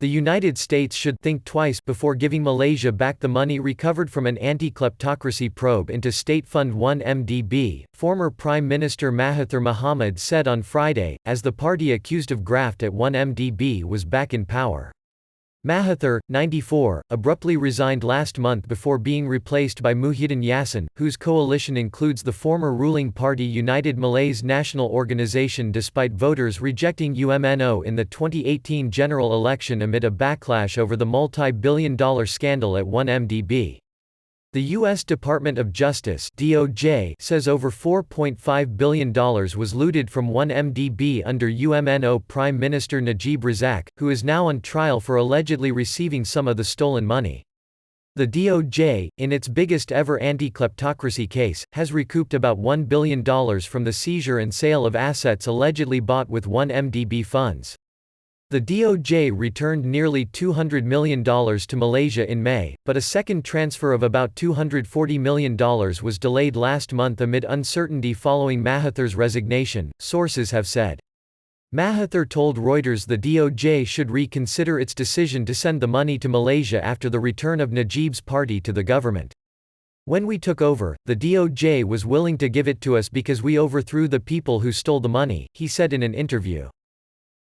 The United States should think twice before giving Malaysia back the money recovered from an anti-kleptocracy probe into State Fund 1MDB, former Prime Minister Mahathir Mohamad said on Friday, as the party accused of graft at 1MDB was back in power. Mahathir, 94, abruptly resigned last month before being replaced by Muhyiddin Yassin, whose coalition includes the former ruling party United Malays National Organisation despite voters rejecting UMNO in the 2018 general election amid a backlash over the multi-billion-dollar scandal at 1MDB. The U.S. Department of Justice (DOJ) says over $4.5 billion was looted from 1MDB under UMNO Prime Minister Najib Razak, who is now on trial for allegedly receiving some of the stolen money. The DOJ, in its biggest ever anti-kleptocracy case, has recouped about $1 billion from the seizure and sale of assets allegedly bought with 1MDB funds. The DOJ returned nearly $200 million to Malaysia in May, but a second transfer of about $240 million was delayed last month amid uncertainty following Mahathir's resignation, sources have said. Mahathir told Reuters the DOJ should reconsider its decision to send the money to Malaysia after the return of Najib's party to the government. When we took over, the DOJ was willing to give it to us because we overthrew the people who stole the money, he said in an interview.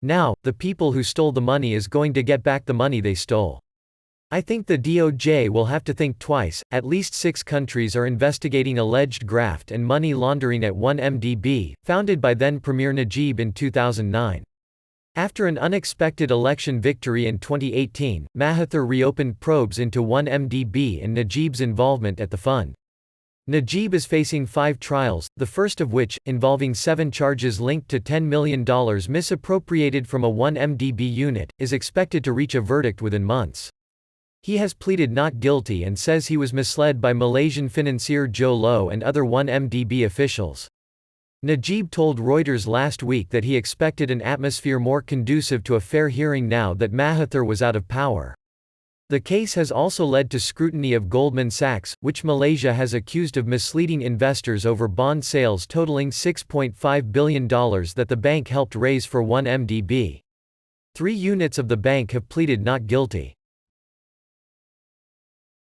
Now, the people who stole the money is going to get back the money they stole. I think the DOJ will have to think twice. At least 6 countries are investigating alleged graft and money laundering at 1MDB, founded by then Premier Najib in 2009. After an unexpected election victory in 2018, Mahathir reopened probes into 1MDB and Najib's involvement at the fund. Najib is facing 5 trials, the first of which, involving 7 charges linked to $10 million misappropriated from a 1MDB unit, is expected to reach a verdict within months. He has pleaded not guilty and says he was misled by Malaysian financier Joe Low and other 1MDB officials. Najib told Reuters last week that he expected an atmosphere more conducive to a fair hearing now that Mahathir was out of power. The case has also led to scrutiny of Goldman Sachs, which Malaysia has accused of misleading investors over bond sales totaling $6.5 billion that the bank helped raise for 1MDB. 3 units of the bank have pleaded not guilty.